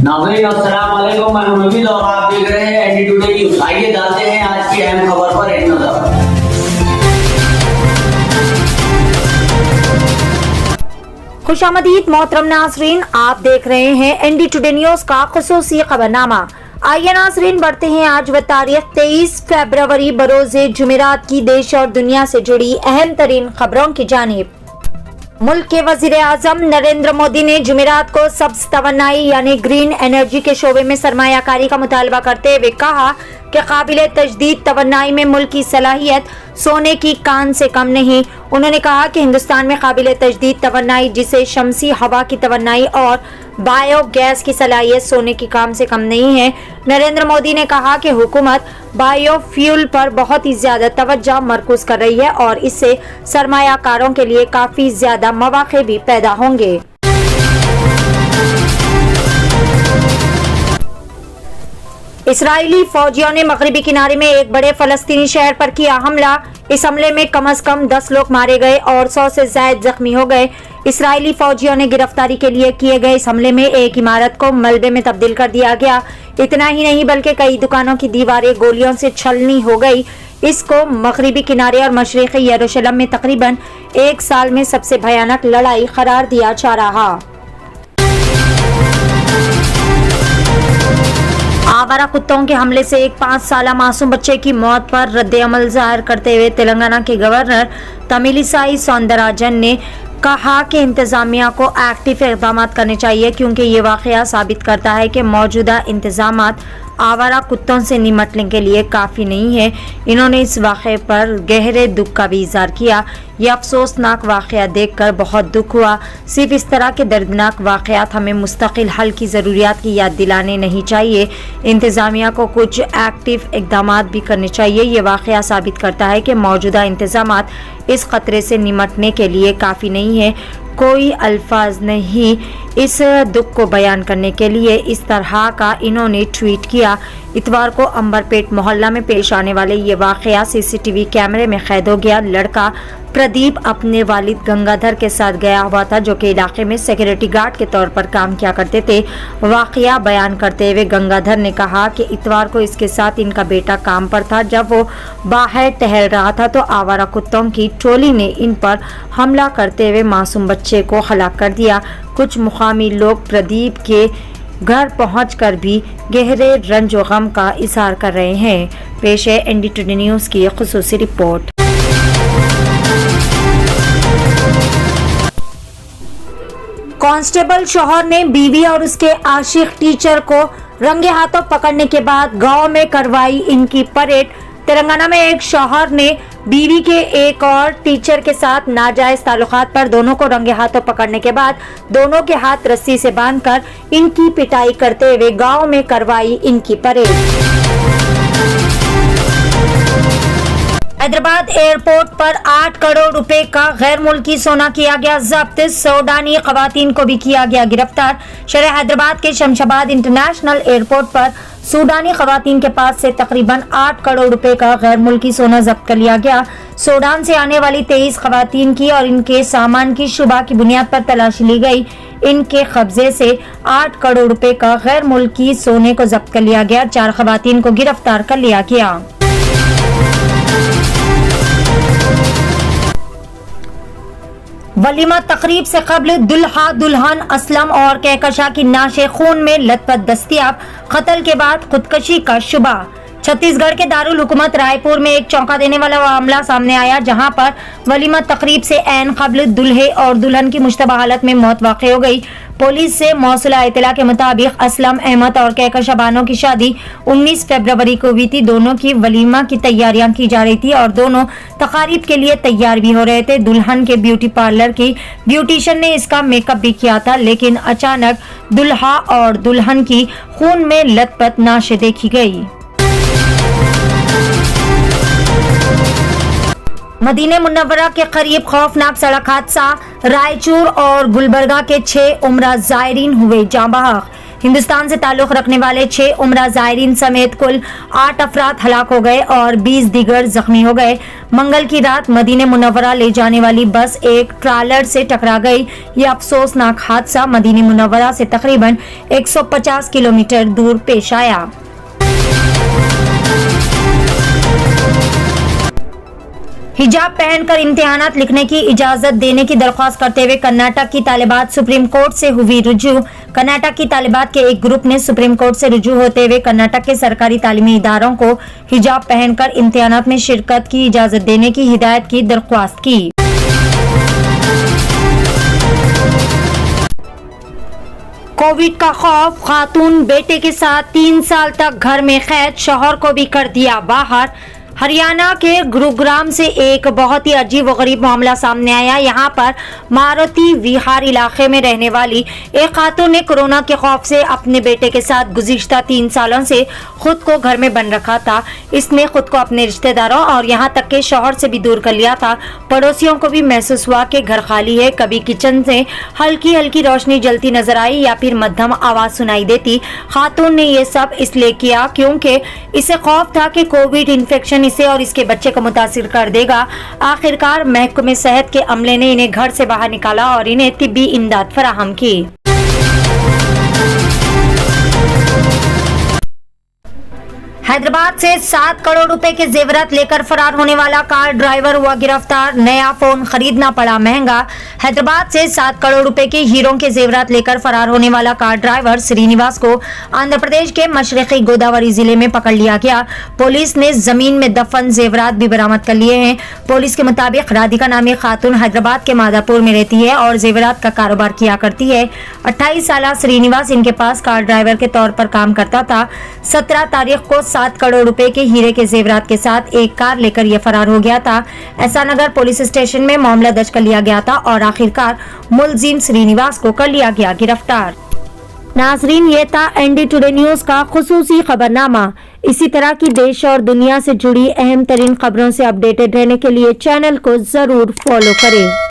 नाज़रीन अस्सलाम वालेकुम, मैं नवीद और आप देख रहे हैं एनडी टुडे न्यूज़। आइए जानते हैं आज की अहम खबर पर एक नजर। खुशामदीद मोहतरम नाज़रीन, आप देख रहे हैं एनडी टुडे न्यूज़ का खुसूसी खबरनामा। आइए नाज़रीन बढ़ते हैं आज व तारीख 23 फरवरी बरोज़े जुमेरात की देश और दुनिया से जुड़ी अहम तरीन खबरों की जानिब। मुल्क के वजीर आजम नरेंद्र मोदी ने जुमेरात को सब्ज तवन्नाई यानी ग्रीन एनर्जी के शोबे में सरमायाकारी का मुतालबा करते हुए कहा कि काबिल तजदीद तवन्नाई में मुल्क की सलाहियत सोने की कान से कम नहीं। उन्होंने कहा कि हिंदुस्तान में काबिल तजदीद तवन्नाई जिसे शमसी हवा की तवन्नाई और बायोगैस की सलाहियत सोने की काम से कम नहीं है। नरेंद्र मोदी ने कहा कि हुकूमत बायोफ्यूल पर बहुत ही ज्यादा तवज्जो मरकूज कर रही है और इससे सरमायाकारों के लिए काफी ज्यादा मौके भी पैदा होंगे। इसराइली फौजियों ने मगरिबी किनारे में एक बड़े फलस्तीनी शहर पर किया हमला। इस हमले में कम से कम 10 लोग मारे गए और 100 से ज्यादा जख्मी हो गए। इसराइली फौजियों ने गिरफ्तारी के लिए किए गए इस हमले में एक इमारत को मलबे में तब्दील कर दिया गया। इतना ही नहीं बल्कि कई दुकानों की दीवारें गोलियों से छलनी हो गई। इसको मगरिबी किनारे और मशरिकी यरूशलेम में तकरीबन एक साल में सबसे भयानक लड़ाई करार दिया जा रहा। आवारा कुत्तों के हमले से एक 5 साला मासूम बच्चे की मौत पर रद्द-ए-अमल जाहिर करते हुए तेलंगाना के गवर्नर तमिलिसाई सौंदरराजन ने कहा कि इंतजामिया को एक्टिव इक़दाम करने चाहिए क्योंकि ये वाक़या साबित करता है कि मौजूदा इंतजामात आवारा कुत्तों से निपटने के लिए काफ़ी नहीं है। इन्होंने इस वाक़े पर गहरे दुख का भी इज़हार किया। यह अफसोसनाक वाक़या देखकर बहुत दुख हुआ। सिर्फ इस तरह के दर्दनाक वाक़यात हमें मुस्तकिल हल की ज़रूरियात की याद दिलाने नहीं चाहिए। इंतज़ामिया को कुछ एक्टिव इक़दाम भी करने चाहिए। ये वाक़या साबित करता है कि मौजूदा इंतज़ामात इस ख़तरे से निपटने के लिए काफ़ी नहीं है। कोई अल्फाज नहीं इस दुख को बयान करने के लिए। इस तरह का इन्होंने ट्वीट किया। इतवार को अंबरपेट मोहल्ला में पेश आने वाले ये वाक़या सीसीटीवी कैमरे में कैद हो गया। लड़का प्रदीप अपने वालिद गंगाधर के साथ गया हुआ था जो कि इलाके में सिक्योरिटी गार्ड के तौर पर काम किया करते थे। वाक़या बयान करते हुए गंगाधर ने कहा कि इतवार को इसके साथ इनका बेटा काम पर था। जब वो बाहर टहल रहा था तो आवारा कुत्तों की टोली ने इन पर हमला करते हुए मासूम बच्चे को हलाक कर दिया। कुछ मुकामी लोग प्रदीप के घर पहुंचकर भी गहरे रंज व गम का इजहार कर रहे हैं। पेश है एनडी टुडे न्यूज़ की खुसूसी रिपोर्ट। कांस्टेबल शौहर ने बीवी और उसके आशिक टीचर को रंगे हाथों पकड़ने के बाद गांव में करवाई इनकी परेड। तेलंगाना में एक शौहर ने बीवी के एक और टीचर के साथ नाजायज ताल्लुकात पर दोनों को रंगे हाथों पकड़ने के बाद दोनों के हाथ रस्सी से बांधकर इनकी पिटाई करते हुए गांव में करवाई इनकी परेड। हैदराबाद एयरपोर्ट पर 8 करोड़ रुपए का गैर मुल्की सोना किया गया जब्त। सूडानी खवातीन को भी किया गया गिरफ्तार। शहर हैदराबाद के शमशाबाद इंटरनेशनल एयरपोर्ट पर सूडानी खवातीन के पास से तकरीबन 8 करोड़ रुपए का गैर मुल्की सोना जब्त कर लिया गया। सूडान से आने वाली 23 खवातीन की और इनके सामान की शुबा की बुनियाद पर तलाशी ली गई। इनके कब्जे से 8 करोड़ रुपए का गैर मुल्की सोने को जब्त कर लिया गया। 4 खवातीन को गिरफ्तार कर लिया गया। वलीमा तकरीब से कबल दुल्हा दुल्हन असलम और कहकशा की नाशे खून में लथपथ दस्तियाब। कत्ल के बाद खुदकशी का शुबा। छत्तीसगढ़ के दारुल हुकूमत रायपुर में एक चौंका देने वाला मामला सामने आया जहां पर वलीमा तकरीब से ऐन कबल दुल्हे और दुल्हन की मुश्तबा हालत में मौत वाक़ हो गई। पुलिस से मौसूला इत्तला के मुताबिक असलम अहमद और कहकशा बानो की शादी 19 फरवरी को हुई थी। दोनों की वलीमा की तैयारियां की जा रही थी और दोनों तकारीब के लिए तैयार भी हो रहे थे। दुल्हन के ब्यूटी पार्लर की ब्यूटिशियन ने इसका मेकअप भी किया था, लेकिन अचानक दुल्हा और दुल्हन की खून में लथपथ नाशे देखी गई। मदीने मुनव्वरा के करीब खौफनाक सड़क हादसा। रायचूर और गुलबर्गा के 6 उम्रा जायरीन हुए जाँ बहक। हिंदुस्तान से ताल्लुक रखने वाले 6 उम्रा ज़ायरीन समेत कुल 8 अफराद हलाक हो गए और 20 दीगर जख्मी हो गए। मंगल की रात मदीने मुनव्वरा ले जाने वाली बस एक ट्रालर से टकरा गई। यह अफसोसनाक हादसा मदीने मुनव्वरा से तकरीबन 150 किलोमीटर दूर पेश आया। हिजाब पहनकर इम्तिहानात लिखने की इजाजत देने की दरख्वास्त करते हुए कर्नाटक की तालिबात सुप्रीम कोर्ट से हुई रुजू। कर्नाटक की तालिबात के एक ग्रुप ने सुप्रीम कोर्ट से रुजू होते हुए कर्नाटक के सरकारी तालीमी इदारों को हिजाब पहनकर इम्तिहानात में शिरकत की इजाजत देने की हिदायत की दरख्वास्त की। कोविड का खौफ, खातून बेटे के साथ 3 साल तक घर में कैद, शौहर को भी कर दिया बाहर। हरियाणा के गुरुग्राम से एक बहुत ही अजीब व गरीब मामला सामने आया। यहाँ पर मारुति विहार इलाके में रहने वाली एक खातून ने कोरोना के खौफ से अपने बेटे के साथ गुज़िश्ता 3 सालों से खुद को घर में बंद रखा था। इसने खुद को अपने रिश्तेदारों और यहाँ तक के शौहर से भी दूर कर लिया था। पड़ोसियों को भी महसूस हुआ कि घर खाली है। कभी किचन से हल्की हल्की रोशनी जलती नजर आई या फिर मध्यम आवाज सुनाई देती। खातून ने ये सब इसलिए किया क्योंकि इसे खौफ था कि कोविड इन्फेक्शन इसे और इसके बच्चे को मुतासिर कर देगा। आखिरकार महकमे सेहत के अमले ने इन्हें घर से बाहर निकाला और इन्हें तिब्बी इमदाद फराहम की। हैदराबाद से 7 करोड़ रुपए के जेवरात लेकर फरार होने वाला कार ड्राइवर हुआ गिरफ्तार। नया फोन खरीदना पड़ा महंगा। हैदराबाद से 7 करोड़ रुपए के हीरों के जेवरात लेकर फरार होने वाला कार ड्राइवर श्रीनिवास को आंध्र प्रदेश के मशरकी गोदावरी जिले में पकड़ लिया गया। पुलिस ने जमीन में दफन जेवरात भी बरामद कर लिए हैं। पुलिस के मुताबिक राधिका नामी खातून हैदराबाद के मादापुर में रहती है और जेवरात का कारोबार किया करती है। 28 साल श्रीनिवास इनके पास कार ड्राइवर के तौर पर काम करता था। 17 तारीख को 7 करोड़ रुपए के हीरे के जेवरात के साथ एक कार लेकर यह फरार हो गया था। ऐसानगर पुलिस स्टेशन में मामला दर्ज कर लिया गया था और आखिरकार मुलजिम श्रीनिवास को कर लिया गया गिरफ्तार। नाजरीन, ये था एनडी टुडे न्यूज का खुसूसी खबरनामा। इसी तरह की देश और दुनिया से जुड़ी अहम तरीन खबरों से अपडेटेड रहने के लिए चैनल को जरूर फॉलो करें।